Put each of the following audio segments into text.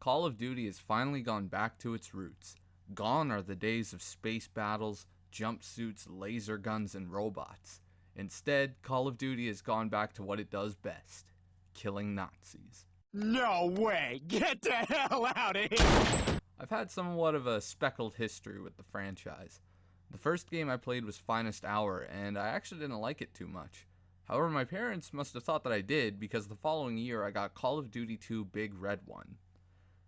Call of Duty has finally gone back to its roots. Gone are the days of space battles, jumpsuits, laser guns, and robots. Instead, Call of Duty has gone back to what it does best: killing Nazis. No way! Get the hell out of here! I've had somewhat of a speckled history with the franchise. The first game I played was Finest Hour, and I actually didn't like it too much. However, my parents must have thought that I did, because the following year I got Call of Duty 2 Big Red 1.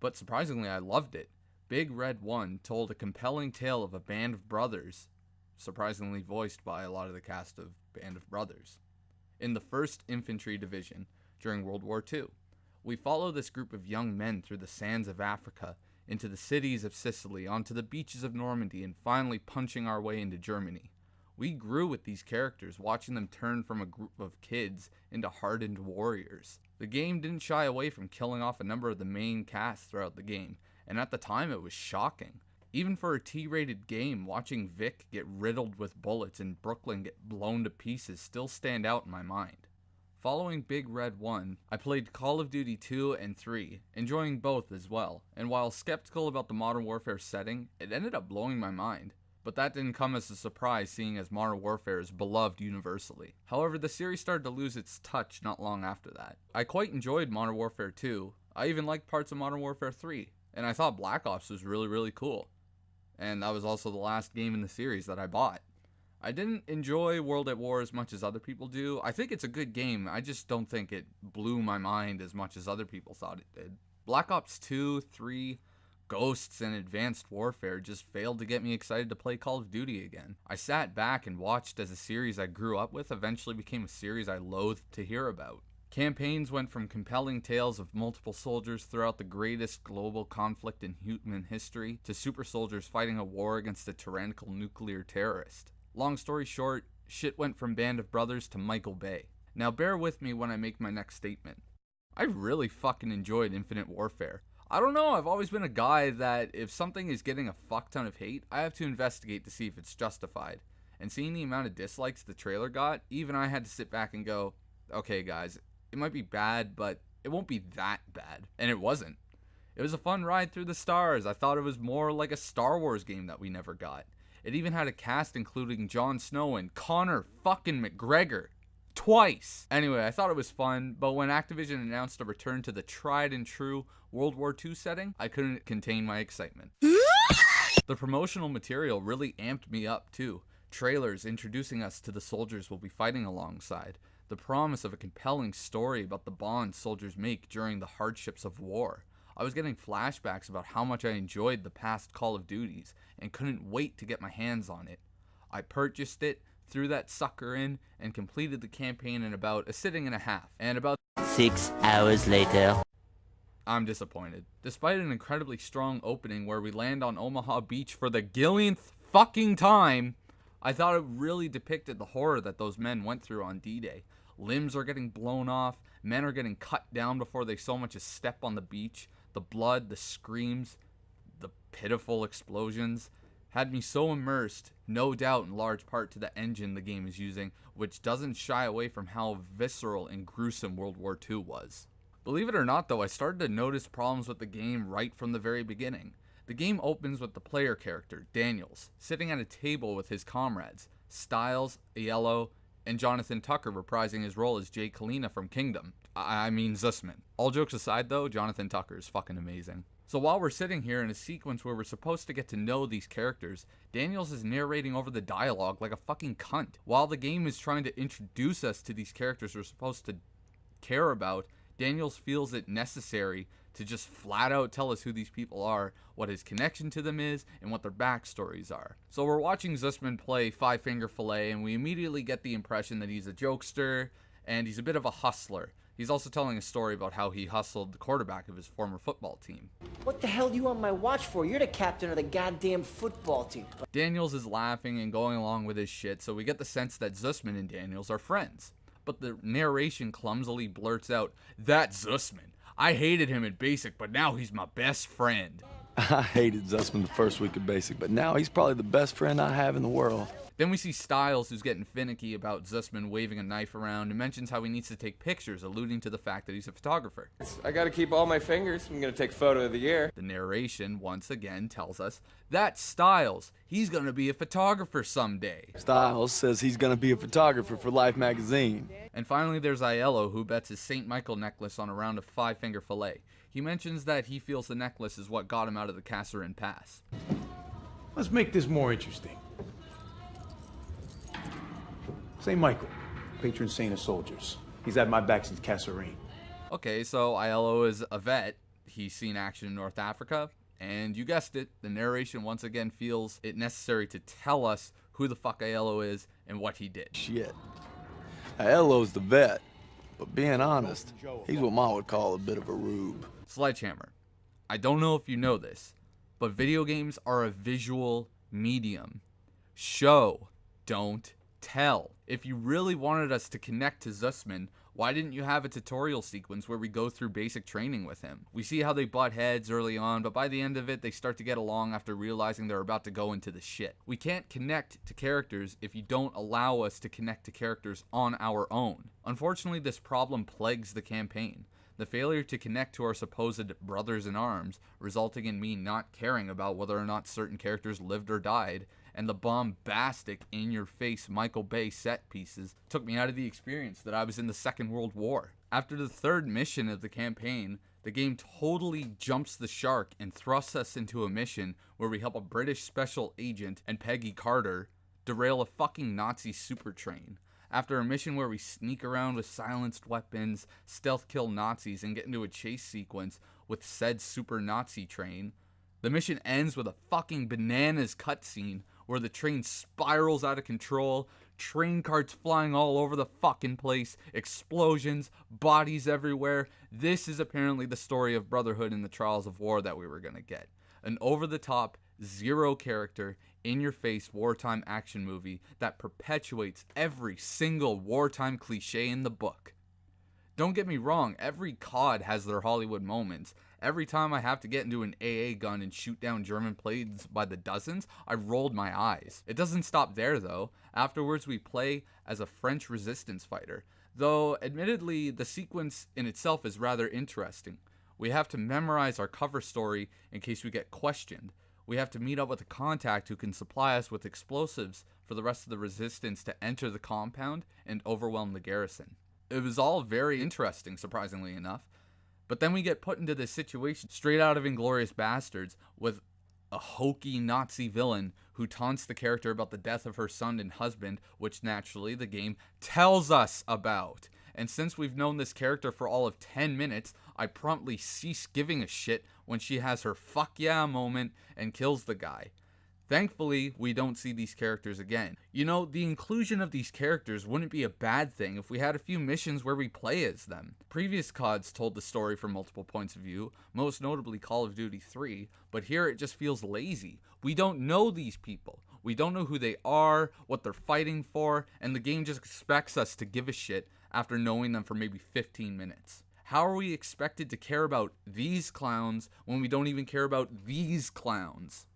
But surprisingly, I loved it. Big Red 1 told a compelling tale of a band of brothers, surprisingly voiced by a lot of the cast of Band of Brothers, in the 1st Infantry Division during World War II. We follow this group of young men through the sands of Africa, into the cities of Sicily, onto the beaches of Normandy, and finally punching our way into Germany. We grew with these characters, watching them turn from a group of kids into hardened warriors. The game didn't shy away from killing off a number of the main cast throughout the game, and at the time it was shocking. Even for a T-rated game, watching Vic get riddled with bullets and Brooklyn get blown to pieces still stand out in my mind. Following Big Red 1, I played Call of Duty 2 and 3, enjoying both as well, and while skeptical about the Modern Warfare setting, it ended up blowing my mind. But that didn't come as a surprise, seeing as Modern Warfare is beloved universally. However, the series started to lose its touch not long after that. I quite enjoyed Modern Warfare 2, I even liked parts of Modern Warfare 3, and I thought Black Ops was really cool. And that was also the last game in the series that I bought. I didn't enjoy World at War as much as other people do. I think it's a good game, I just don't think it blew my mind as much as other people thought it did. Black Ops 2, 3, Ghosts, and Advanced Warfare just failed to get me excited to play Call of Duty again. I sat back and watched as a series I grew up with eventually became a series I loathed to hear about. Campaigns went from compelling tales of multiple soldiers throughout the greatest global conflict in human history to super soldiers fighting a war against a tyrannical nuclear terrorist. Long story short, shit went from Band of Brothers to Michael Bay. Now bear with me when I make my next statement. I really fucking enjoyed Infinite Warfare. I don't know, I've always been a guy that if something is getting a fuck ton of hate, I have to investigate to see if it's justified. And seeing the amount of dislikes the trailer got, even I had to sit back and go, okay guys, it might be bad, but it won't be that bad. And it wasn't. It was a fun ride through the stars. I thought it was more like a Star Wars game that we never got. It even had a cast including Jon Snow and Conor fucking McGregor. Twice! Anyway, I thought it was fun, but when Activision announced a return to the tried and true World War II setting, I couldn't contain my excitement. The promotional material really amped me up too. Trailers introducing us to the soldiers we'll be fighting alongside. The promise of a compelling story about the bonds soldiers make during the hardships of war. I was getting flashbacks about how much I enjoyed the past Call of Duties and couldn't wait to get my hands on it. I purchased it, threw that sucker in, and completed the campaign in about a sitting and a half. And about 6 hours later, I'm disappointed. Despite an incredibly strong opening where we land on Omaha Beach for the gillionth fucking time, I thought it really depicted the horror that those men went through on D-Day. Limbs are getting blown off, men are getting cut down before they so much as step on the beach. The blood, the screams, the pitiful explosions had me so immersed, no doubt in large part to the engine the game is using, which doesn't shy away from how visceral and gruesome World War II was. Believe it or not though, I started to notice problems with the game right from the very beginning. The game opens with the player character, Daniels, sitting at a table with his comrades, Styles, Aiello, and Jonathan Tucker reprising his role as Jay Kalina from Kingdom. I mean Zussman. All jokes aside though, Jonathan Tucker is fucking amazing. So while we're sitting here in a sequence where we're supposed to get to know these characters, Daniels is narrating over the dialogue like a fucking cunt. While the game is trying to introduce us to these characters we're supposed to care about, Daniels feels it necessary to just flat out tell us who these people are, what his connection to them is, and what their backstories are. So we're watching Zussman play Five Finger Fillet, and we immediately get the impression that he's a jokester, and he's a bit of a hustler. He's also telling a story about how he hustled the quarterback of his former football team. What the hell do you want my watch for? You're the captain of the goddamn football team. Daniels is laughing and going along with his shit, so we get the sense that Zussman and Daniels are friends. But the narration clumsily blurts out, "That's Zussman. I hated him in basic, but now he's my best friend." I hated Zussman the first week of basic, but now he's probably the best friend I have in the world. Then we see Styles, who's getting finicky about Zussman waving a knife around, and mentions how he needs to take pictures, alluding to the fact that he's a photographer. I gotta keep all my fingers. I'm gonna take photo of the year. The narration, once again, tells us that Styles, he's gonna be a photographer someday. Styles says he's gonna be a photographer for Life magazine. And finally, there's Aiello, who bets his St. Michael necklace on a round of 5-finger fillet. He mentions that he feels the necklace is what got him out of the Kasserine Pass. Let's make this more interesting. St. Michael, patron saint of soldiers. He's had my back since Kasserine. Okay, so Aiello is a vet. He's seen action in North Africa. And you guessed it, the narration once again feels it necessary to tell us who the fuck Aiello is and what he did. Shit. Aiello's the vet, but being honest, he's what Ma would call a bit of a rube. Sledgehammer. I don't know if you know this, but video games are a visual medium. Show, don't tell. If you really wanted us to connect to Zussman, why didn't you have a tutorial sequence where we go through basic training with him? We see how they butt heads early on, but by the end of it, they start to get along after realizing they're about to go into the shit. We can't connect to characters if you don't allow us to connect to characters on our own. Unfortunately, this problem plagues the campaign. The failure to connect to our supposed brothers in arms, resulting in me not caring about whether or not certain characters lived or died, and the bombastic, in-your-face Michael Bay set pieces took me out of the experience that I was in the Second World War. After the third mission of the campaign, the game totally jumps the shark and thrusts us into a mission where we help a British special agent and Peggy Carter derail a fucking Nazi super train. After a mission where we sneak around with silenced weapons, stealth kill Nazis, and get into a chase sequence with said super Nazi train, the mission ends with a fucking bananas cutscene where the train spirals out of control, train carts flying all over the fucking place, explosions, bodies everywhere. This is apparently the story of Brotherhood in the Trials of War that we were gonna get. An over-the-top, zero-character, in-your-face wartime action movie that perpetuates every single wartime cliche in the book. Don't get me wrong, every COD has their Hollywood moments. Every time I have to get into an AA gun and shoot down German planes by the dozens, I rolled my eyes. It doesn't stop there though. Afterwards we play as a French resistance fighter, though admittedly the sequence in itself is rather interesting. We have to memorize our cover story in case we get questioned. We have to meet up with a contact who can supply us with explosives for the rest of the resistance to enter the compound and overwhelm the garrison. It was all very interesting, surprisingly enough. But then we get put into this situation straight out of Inglourious Bastards with a hokey Nazi villain who taunts the character about the death of her son and husband, which naturally the game tells us about. And since we've known this character for all of 10 minutes, I promptly cease giving a shit when she has her fuck yeah moment and kills the guy. Thankfully, we don't see these characters again. You know, the inclusion of these characters wouldn't be a bad thing if we had a few missions where we play as them. Previous CODs told the story from multiple points of view, most notably Call of Duty 3, but here it just feels lazy. We don't know these people. We don't know who they are, what they're fighting for, and the game just expects us to give a shit after knowing them for maybe 15 minutes. How are we expected to care about these clowns when we don't even care about these clowns?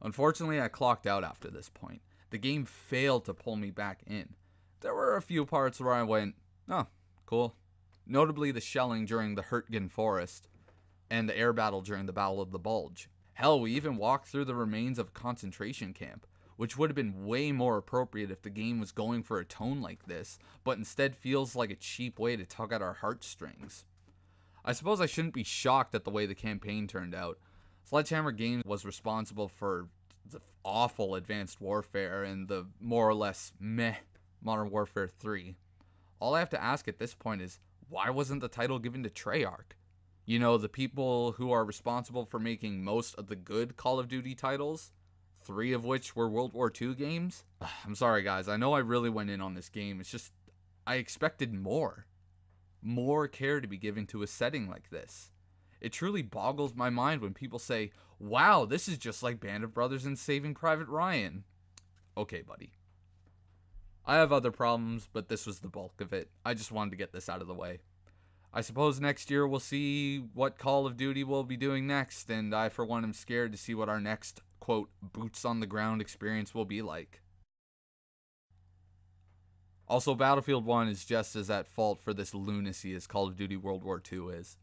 Unfortunately, I clocked out after this point. The game failed to pull me back in. There were a few parts where I went, oh, cool. Notably the shelling during the Hurtgen Forest, and the air battle during the Battle of the Bulge. Hell, we even walked through the remains of a concentration camp, which would have been way more appropriate if the game was going for a tone like this, but instead feels like a cheap way to tug at our heartstrings. I suppose I shouldn't be shocked at the way the campaign turned out. Sledgehammer Games was responsible for the awful Advanced Warfare and the more or less meh Modern Warfare 3. All I have to ask at this point is, why wasn't the title given to Treyarch? You know, the people who are responsible for making most of the good Call of Duty titles, 3 of which were World War II games? I'm sorry guys, I know I really went in on this game. It's just, I expected more. More care to be given to a setting like this. It truly boggles my mind when people say, wow, this is just like Band of Brothers and Saving Private Ryan. Okay, buddy. I have other problems, but this was the bulk of it. I just wanted to get this out of the way. I suppose next year we'll see what Call of Duty will be doing next, and I for one am scared to see what our next quote, boots on the ground experience will be like. Also, Battlefield 1 is just as at fault for this lunacy as Call of Duty World War II is.